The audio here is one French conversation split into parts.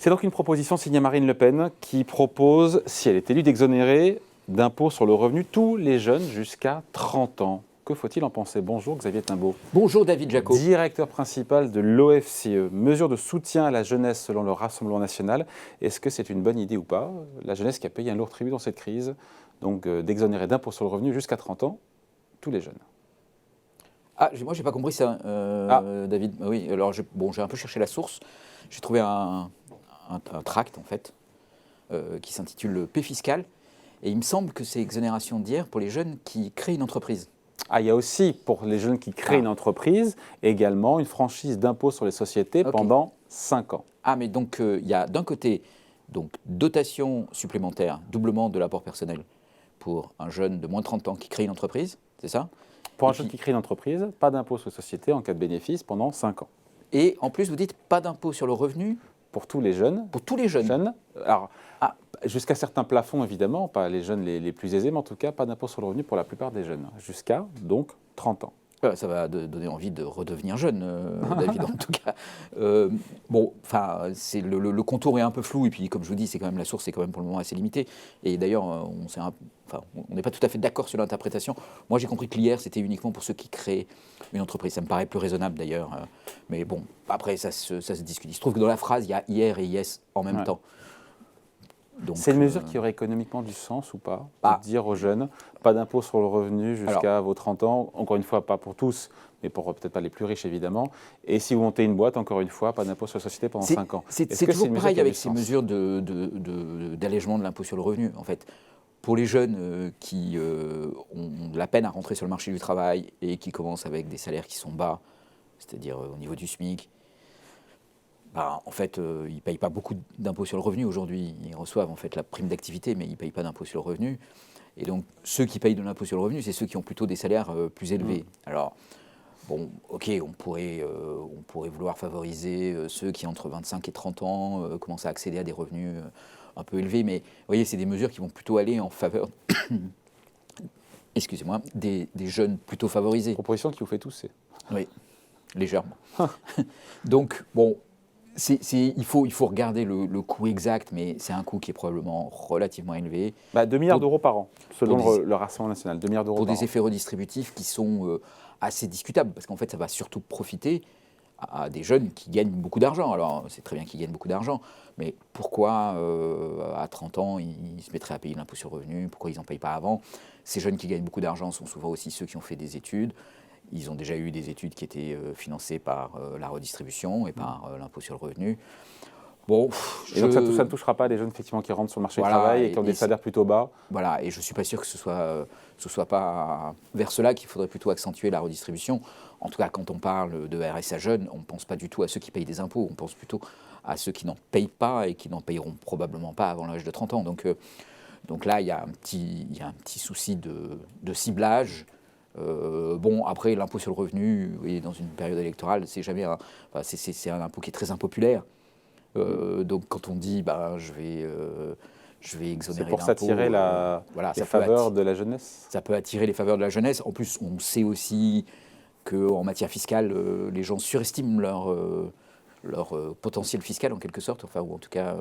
C'est donc une proposition signée Marine Le Pen qui propose, si elle est élue, d'exonérer d'impôt sur le revenu tous les jeunes jusqu'à 30 ans. Que faut-il en penser? Bonjour Xavier Timbaud. Bonjour David Jaco. Directeur principal de l'OFCE. Mesure de soutien à la jeunesse selon le Rassemblement national. Est-ce que c'est une bonne idée ou pas? La jeunesse qui a payé un lourd tribut dans cette crise, donc d'exonérer d'impôt sur le revenu jusqu'à 30 ans tous les jeunes. Ah, moi j'ai pas compris ça, David. Oui, alors j'ai un peu cherché la source. J'ai trouvé un tract en fait qui s'intitule Paix fiscale. Et il me semble que c'est exonération d'hier pour les jeunes qui créent une entreprise. Ah, il y a aussi, pour les jeunes qui créent une entreprise, également une franchise d'impôt sur les sociétés pendant 5 ans. Ah, mais donc il y a d'un côté donc, dotation supplémentaire, doublement de l'apport personnel pour un jeune de moins de 30 ans qui crée une entreprise, c'est ça? Pour un jeune qui crée une entreprise, pas d'impôt sur les sociétés en cas de bénéfice pendant 5 ans. Et en plus, vous dites pas d'impôt sur le revenu? Pour tous les jeunes. Pour tous les jeunes. Alors, jusqu'à certains plafonds, évidemment, pas les jeunes les plus aisés, mais en tout cas, pas d'impôt sur le revenu pour la plupart des jeunes. Jusqu'à, donc, 30 ans. Ça va donner envie de redevenir jeune, David, en tout cas. Le contour est un peu flou, et puis, comme je vous dis, c'est quand même la source est quand même pour le moment assez limitée. Et d'ailleurs, on n'est pas tout à fait d'accord sur l'interprétation. Moi, j'ai compris que l'IR, c'était uniquement pour ceux qui créent une entreprise. Ça me paraît plus raisonnable, d'ailleurs. Mais bon, après, ça se discute. Il se trouve que dans la phrase, il y a IR et IS en même temps. C'est une mesure qui aurait économiquement du sens ou pas? De dire aux jeunes, pas d'impôt sur le revenu jusqu'à vos 30 ans, encore une fois, pas pour tous, mais pour peut-être pas les plus riches évidemment. Et si vous montez une boîte, encore une fois, pas d'impôt sur la société pendant 5 ans. C'est toujours pareil avec ces mesures d'allègement de l'impôt sur le revenu, en fait. Pour les jeunes qui ont de la peine à rentrer sur le marché du travail et qui commencent avec des salaires qui sont bas, c'est-à-dire au niveau du SMIC, en fait, ils ne payent pas beaucoup d'impôts sur le revenu aujourd'hui. Ils reçoivent en fait la prime d'activité, mais ils ne payent pas d'impôts sur le revenu. Et donc, ceux qui payent de l'impôt sur le revenu, c'est ceux qui ont plutôt des salaires plus élevés. Alors, bon, ok, on pourrait vouloir favoriser ceux qui, entre 25 et 30 ans, commencent à accéder à des revenus un peu élevés. Mais vous voyez, c'est des mesures qui vont plutôt aller en faveur excusez-moi, des jeunes plutôt favorisés. Proposition qui vous fait tousser. Oui, légèrement. Donc, bon... Il faut regarder le coût exact, mais c'est un coût qui est probablement relativement élevé. 2 milliards d'euros par an, selon le Rassemblement national. 2 milliards d'euros pour par des an. effets redistributifs qui sont assez discutables, parce qu'en fait, ça va surtout profiter à des jeunes qui gagnent beaucoup d'argent. Alors, c'est très bien qu'ils gagnent beaucoup d'argent, mais pourquoi, à 30 ans, ils se mettraient à payer l'impôt sur le revenu? Pourquoi ils n'en payent pas avant? Ces jeunes qui gagnent beaucoup d'argent sont souvent aussi ceux qui ont fait des études. Ils ont déjà eu des études qui étaient financées par la redistribution et par l'impôt sur le revenu. Bon, donc ça ne touchera pas les jeunes effectivement qui rentrent sur le marché du travail et qui ont des salaires plutôt bas. Voilà, et je ne suis pas sûr que ce soit pas vers cela qu'il faudrait plutôt accentuer la redistribution. En tout cas, quand on parle de RSA jeunes, on ne pense pas du tout à ceux qui payent des impôts, on pense plutôt à ceux qui n'en payent pas et qui n'en payeront probablement pas avant l'âge de 30 ans. Donc là, il y a un petit souci de ciblage. Après, l'impôt sur le revenu, oui, dans une période électorale, c'est jamais c'est un impôt qui est très impopulaire. Donc, quand on dit, je vais exonérer c'est pour l'impôt, s'attirer les faveurs de la jeunesse. Ça peut attirer les faveurs de la jeunesse. En plus, on sait aussi qu'en matière fiscale, les gens surestiment leur potentiel fiscal, en quelque sorte, ou en tout cas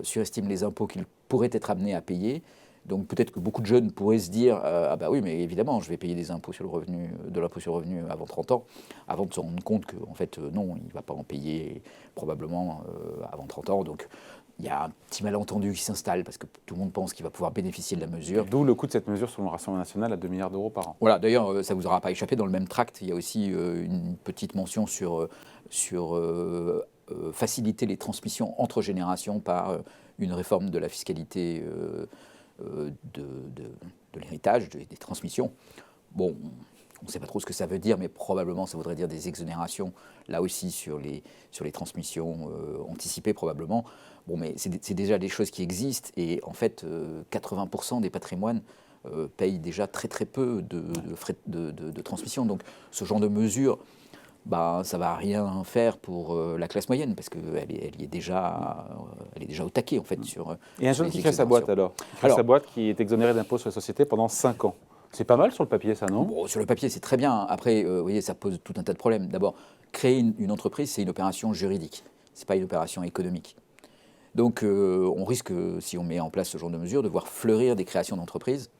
surestiment les impôts qu'ils pourraient être amenés à payer. Donc peut-être que beaucoup de jeunes pourraient se dire oui, mais évidemment, je vais payer de l'impôt sur le revenu avant 30 ans, avant de se rendre compte qu'en fait, non, il ne va pas en payer probablement avant 30 ans. Donc il y a un petit malentendu qui s'installe parce que tout le monde pense qu'il va pouvoir bénéficier de la mesure. D'où le coût de cette mesure selon le Rassemblement national à 2 milliards d'euros par an. Voilà, d'ailleurs, ça ne vous aura pas échappé, dans le même tract, il y a aussi une petite mention sur faciliter les transmissions entre générations par une réforme de la fiscalité de l'héritage, des transmissions. Bon, on ne sait pas trop ce que ça veut dire, mais probablement ça voudrait dire des exonérations, là aussi sur les transmissions anticipées probablement. Bon, mais c'est déjà des choses qui existent, et en fait, 80% des patrimoines payent déjà très très peu de frais de transmission. Donc ce genre de mesures, ça ne va rien faire pour la classe moyenne, parce qu'elle est déjà au taquet, en fait. Et un jeune qui crée sa boîte, alors sa boîte qui est exonérée d'impôt sur la société pendant 5 ans. C'est pas mal sur le papier, ça, non? Bon, sur le papier, c'est très bien. Après, vous voyez, ça pose tout un tas de problèmes. D'abord, créer une entreprise, c'est une opération juridique. Ce n'est pas une opération économique. Donc on risque, si on met en place ce genre de mesures, de voir fleurir des créations d'entreprises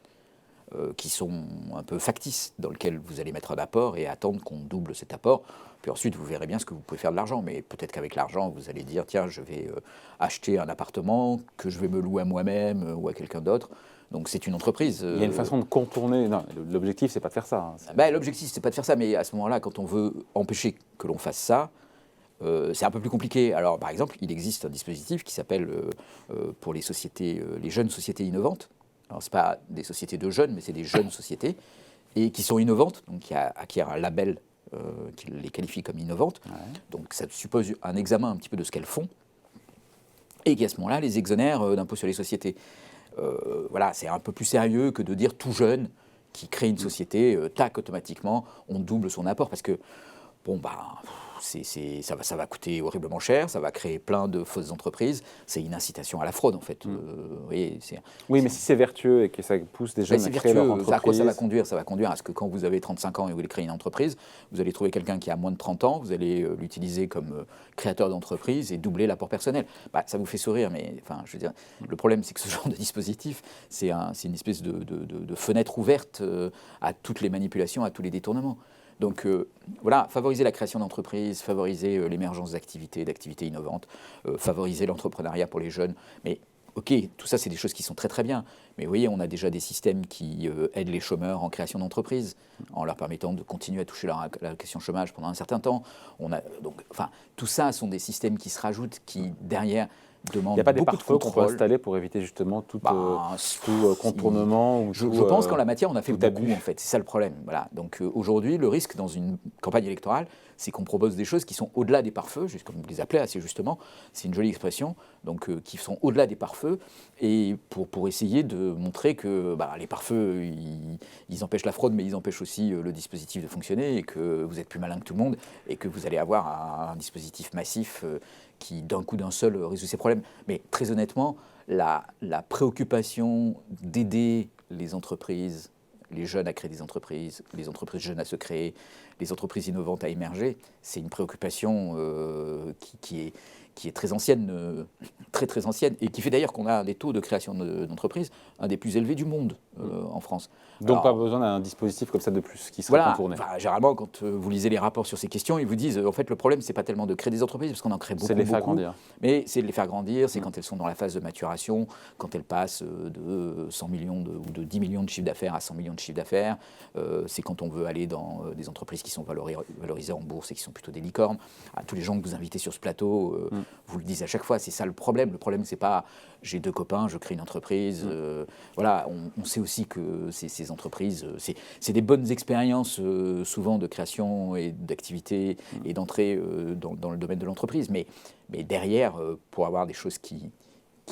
qui sont un peu factices, dans lesquelles vous allez mettre un apport et attendre qu'on double cet apport. Puis ensuite, vous verrez bien ce que vous pouvez faire de l'argent. Mais peut-être qu'avec l'argent, vous allez dire, tiens, je vais acheter un appartement que je vais me louer à moi-même ou à quelqu'un d'autre. Donc c'est une entreprise. Il y a une façon de contourner. Non, l'objectif, c'est pas de faire ça. L'objectif, c'est pas de faire ça. Mais à ce moment-là, quand on veut empêcher que l'on fasse ça, c'est un peu plus compliqué. Alors, par exemple, il existe un dispositif qui s'appelle, pour les sociétés, les jeunes sociétés innovantes. Alors, ce n'est pas des sociétés de jeunes, mais c'est des jeunes sociétés, et qui sont innovantes, donc qui acquièrent un label qui les qualifie comme innovantes. Ouais. Donc, ça suppose un examen un petit peu de ce qu'elles font, et qui, à ce moment-là, les exonèrent d'impôt sur les sociétés. Voilà, c'est un peu plus sérieux que de dire tout jeune qui crée une société, tac, automatiquement, on double son apport, parce que, bon, ça va coûter horriblement cher, ça va créer plein de fausses entreprises, c'est une incitation à la fraude en fait. Oui, mais si c'est vertueux et que ça pousse des jeunes à créer leur entreprise... À quoi ça va conduire ? Ça va conduire à ce que quand vous avez 35 ans et vous voulez créer une entreprise, vous allez trouver quelqu'un qui a moins de 30 ans, vous allez l'utiliser comme créateur d'entreprise et doubler l'apport personnel. Ça vous fait sourire, mais enfin, je veux dire, le problème c'est que ce genre de dispositif, c'est une espèce de fenêtre ouverte à toutes les manipulations, à tous les détournements. Donc voilà, favoriser la création d'entreprises, favoriser l'émergence d'activités innovantes, favoriser l'entrepreneuriat pour les jeunes. Mais ok, tout ça c'est des choses qui sont très très bien. Mais vous voyez, on a déjà des systèmes qui aident les chômeurs en création d'entreprises, en leur permettant de continuer à toucher leur allocation chômage pendant un certain temps. Tout ça sont des systèmes qui se rajoutent, qui derrière... Il n'y a pas des pare-feux qu'on peut installer pour éviter justement tout contournement Je pense qu'en la matière, on a fait beaucoup, en fait. C'est ça le problème. Voilà. Donc aujourd'hui, le risque dans une campagne électorale, c'est qu'on propose des choses qui sont au-delà des pare-feux, comme vous les appelez assez justement, c'est une jolie expression, donc qui sont au-delà des pare-feux, et pour essayer de montrer que les pare-feux, ils empêchent la fraude, mais ils empêchent aussi le dispositif de fonctionner, et que vous êtes plus malin que tout le monde, et que vous allez avoir un dispositif massif qui, d'un coup d'un seul, résout ces problèmes. Mais très honnêtement, la préoccupation d'aider les entreprises, les jeunes à créer des entreprises, les entreprises jeunes à se créer, les entreprises innovantes à émerger, c'est une préoccupation qui est très ancienne, très très ancienne, et qui fait d'ailleurs qu'on a des taux de création d'entreprises un des plus élevés du monde en France. Donc pas besoin d'un dispositif comme ça de plus qui sera contourné. Généralement, quand vous lisez les rapports sur ces questions, ils vous disent en fait le problème c'est pas tellement de créer des entreprises parce qu'on en crée beaucoup. C'est de les faire grandir. Mais c'est de les faire grandir, c'est quand elles sont dans la phase de maturation, quand elles passent de 100 millions ou de 10 millions de chiffre d'affaires à 100 millions de chiffre d'affaires. C'est quand on veut aller dans des entreprises qui sont valorisées en bourse et qui sont plutôt des licornes. À tous les gens que vous invitez sur ce plateau, vous le dites à chaque fois, c'est ça le problème. Le problème c'est pas j'ai deux copains, je crée une entreprise. Voilà, on sait aussi que ces entreprises, c'est des bonnes expériences souvent de création et d'activité et d'entrée dans le domaine de l'entreprise. Mais derrière, pour avoir des choses qui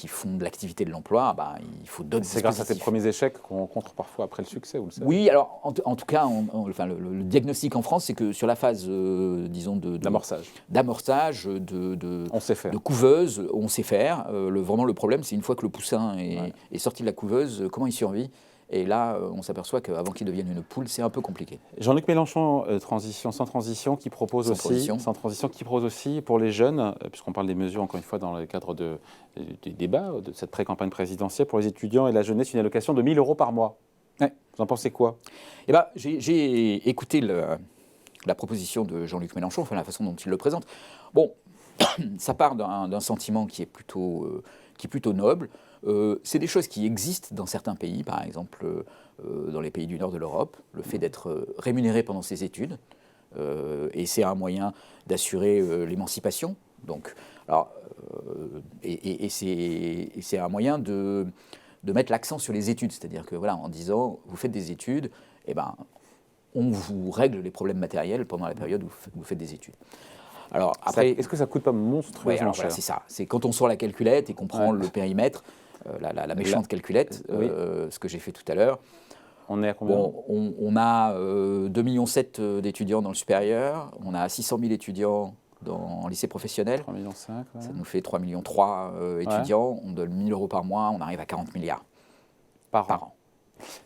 font de l'activité de l'emploi, il faut d'autres dispositifs. C'est grâce à ces premiers échecs qu'on rencontre parfois après le succès, vous le savez. Oui, alors en tout cas, le diagnostic en France, c'est que sur la phase, disons, d'amorçage, on sait faire. De couveuse, on sait faire. Vraiment, le problème, c'est une fois que le poussin est sorti de la couveuse, comment il survit ? Et là, on s'aperçoit qu'avant qu'il devienne une poule, c'est un peu compliqué. Jean-Luc Mélenchon, sans transition, qui propose aussi pour les jeunes, puisqu'on parle des mesures, encore une fois, dans le cadre des débats, de cette pré-campagne présidentielle, pour les étudiants et la jeunesse, une allocation de 1 000 € par mois. Ouais. Vous en pensez quoi ? J'ai écouté la proposition de Jean-Luc Mélenchon, enfin la façon dont il le présente. Bon, ça part d'un sentiment qui est plutôt noble. C'est des choses qui existent dans certains pays, par exemple dans les pays du nord de l'Europe, le fait d'être rémunéré pendant ses études, et c'est un moyen d'assurer l'émancipation. Donc, c'est un moyen de mettre l'accent sur les études, c'est-à-dire que voilà, en disant vous faites des études, on vous règle les problèmes matériels pendant la période où vous faites des études. Alors, après, est-ce que ça coûte pas monstrueusement cher ? C'est ça. C'est quand on sort la calculette et qu'on prend le périmètre, la méchante calculette, ce que j'ai fait tout à l'heure. On est à combien ? On a 2,7 millions d'étudiants dans le supérieur, on a 600 000 étudiants en lycée professionnel. 3,5 millions. Ça nous fait 3,3 millions étudiants. On donne 1 000 € par mois, on arrive à 40 milliards par an.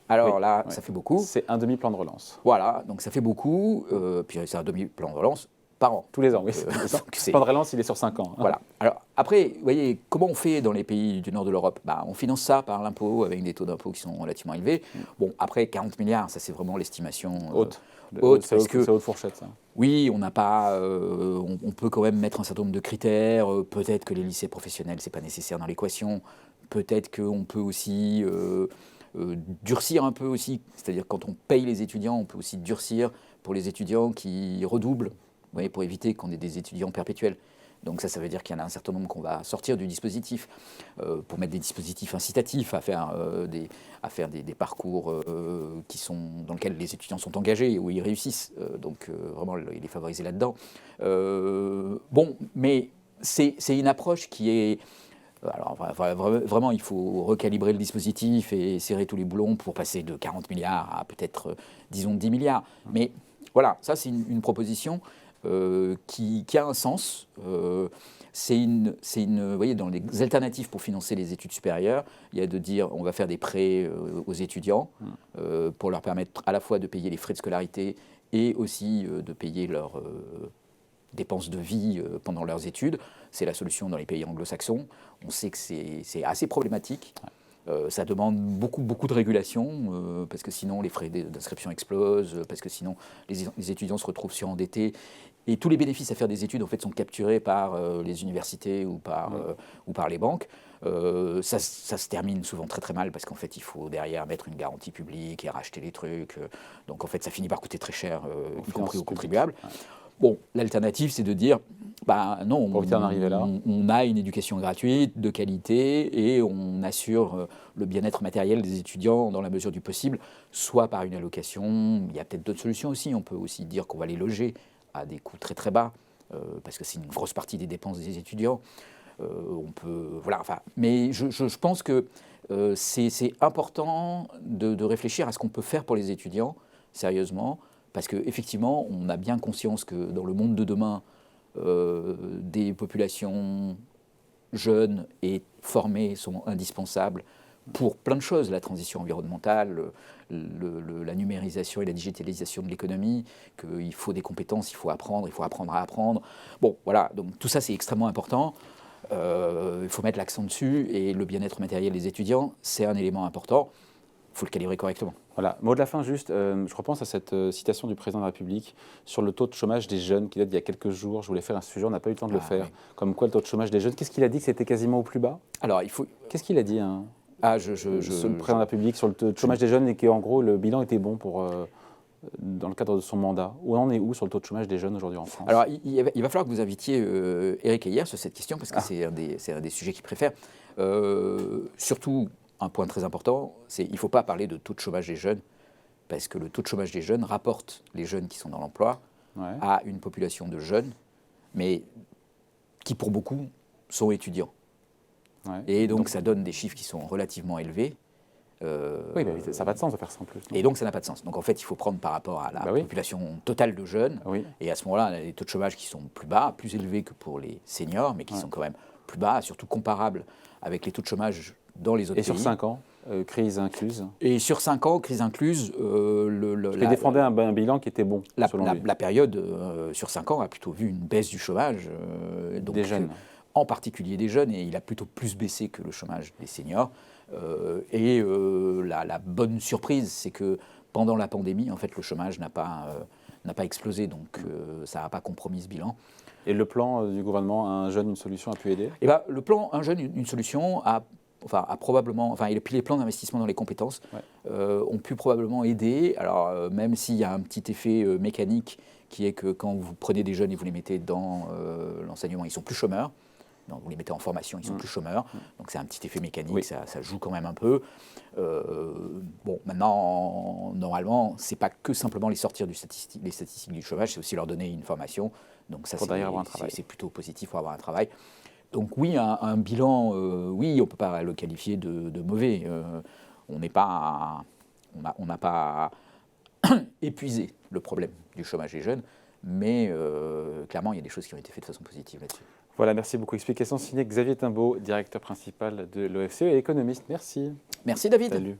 Alors ça fait beaucoup. C'est un demi-plan de relance. Voilà, donc ça fait beaucoup. Puis c'est un demi-plan de relance. par an. Tous les ans, oui. Le plan de relance, il est sur 5 ans. Voilà. Alors après, vous voyez, comment on fait dans les pays du nord de l'Europe? On finance ça par l'impôt, avec des taux d'impôt qui sont relativement élevés. Bon, après, 40 milliards, ça c'est vraiment l'estimation haute. C'est haute fourchette, ça. Oui, on n'a pas, on peut quand même mettre un certain nombre de critères. Peut-être que les lycées professionnels, c'est pas nécessaire dans l'équation. Peut-être qu'on peut aussi durcir un peu aussi. C'est-à-dire quand on paye les étudiants, on peut aussi durcir pour les étudiants qui redoublent, vous voyez, pour éviter qu'on ait des étudiants perpétuels. Donc ça veut dire qu'il y en a un certain nombre qu'on va sortir du dispositif pour mettre des dispositifs incitatifs à faire des parcours dans lesquels les étudiants sont engagés et où ils réussissent. Donc vraiment, il est favorisé là-dedans. Bon, mais c'est une approche qui est... Alors vraiment, il faut recalibrer le dispositif et serrer tous les boulons pour passer de 40 milliards à peut-être, disons, 10 milliards. Mais voilà, ça c'est une proposition qui a un sens. Vous voyez, dans les alternatives pour financer les études supérieures, il y a de dire on va faire des prêts aux étudiants pour leur permettre à la fois de payer les frais de scolarité et aussi de payer leurs dépenses de vie pendant leurs études. C'est la solution dans les pays anglo-saxons. On sait que c'est assez problématique. Ça demande beaucoup de régulation, parce que sinon les frais d'inscription explosent, parce que sinon les étudiants se retrouvent surendettés. Et tous les bénéfices à faire des études en fait, sont capturés par les universités ou par les banques. Ça se termine souvent très mal, parce qu'en fait il faut derrière mettre une garantie publique et racheter les trucs. Donc en fait ça finit par coûter très cher, y compris aux contribuables. Ouais. Bon, l'alternative, c'est de dire, non, on a une éducation gratuite, de qualité, et on assure le bien-être matériel des étudiants dans la mesure du possible, soit par une allocation. Il y a peut-être d'autres solutions aussi. On peut aussi dire qu'on va les loger à des coûts très bas, parce que c'est une grosse partie des dépenses des étudiants. Mais je pense que c'est important de réfléchir à ce qu'on peut faire pour les étudiants, sérieusement. Parce qu'effectivement, on a bien conscience que dans le monde de demain, des populations jeunes et formées sont indispensables pour plein de choses, la transition environnementale, la numérisation et la digitalisation de l'économie, qu'il faut des compétences, il faut apprendre à apprendre. Bon, voilà, donc tout ça c'est extrêmement important. Il faut mettre l'accent dessus, et le bien-être matériel des étudiants, c'est un élément important. Il faut le calibrer correctement. Voilà, mot de la fin juste, je repense à cette citation du président de la République sur le taux de chômage des jeunes qui date d'il y a quelques jours. Je voulais faire un sujet, on n'a pas eu le temps de le faire. Oui. Comme quoi le taux de chômage des jeunes, qu'est-ce qu'il a dit, que c'était quasiment au plus bas? Alors, qu'est-ce qu'il a dit le président de la République sur le taux de chômage des jeunes, et qu'en gros le bilan était bon dans le cadre de son mandat? Où on est sur le taux de chômage des jeunes aujourd'hui en France? Alors, il va falloir que vous invitiez Éric Heyer sur cette question, parce que c'est un des sujets qu'il préfère. Surtout, un point très important, c'est qu'il ne faut pas parler de taux de chômage des jeunes, parce que le taux de chômage des jeunes rapporte les jeunes qui sont dans l'emploi à une population de jeunes, mais qui pour beaucoup sont étudiants. Ouais. Et donc ça donne des chiffres qui sont relativement élevés. Oui, ça n'a pas de sens de faire ça en plus. Et donc ça n'a pas de sens. Donc en fait, il faut prendre par rapport à la population totale de jeunes. Oui. Et à ce moment-là, on a des taux de chômage qui sont plus bas, plus élevés que pour les seniors, mais qui sont quand même plus bas, surtout comparables avec les taux de chômage dans les autres pays. Et sur 5 ans, crise incluse? Et sur 5 ans, crise incluse... Il défendait un bilan qui était bon, selon lui. La période, sur 5 ans, a plutôt vu une baisse du chômage. Donc, des jeunes. En particulier des jeunes, et il a plutôt plus baissé que le chômage des seniors. La bonne surprise, c'est que pendant la pandémie, en fait, le chômage n'a pas explosé, donc ça n'a pas compromis ce bilan. Et le plan du gouvernement, Un jeune, une solution, a pu aider? Le plan Un jeune, une solution a probablement, et puis les plans d'investissement dans les compétences ont pu probablement aider. Alors même s'il y a un petit effet mécanique qui est que quand vous prenez des jeunes et vous les mettez dans l'enseignement, ils sont plus chômeurs. Donc, vous les mettez en formation, ils sont plus chômeurs. Donc c'est un petit effet mécanique, ça joue quand même un peu. Maintenant, normalement, c'est pas que simplement les sortir des statistiques du chômage, c'est aussi leur donner une formation. Donc ça, c'est plutôt positif pour avoir un travail. Donc oui, un bilan, on ne peut pas le qualifier de mauvais. On n'a pas épuisé le problème du chômage des jeunes, mais clairement, il y a des choses qui ont été faites de façon positive là-dessus. Voilà, merci beaucoup. Explication signée Xavier Timbaud, directeur principal de l'OFCE et économiste. Merci. Merci David. Salut.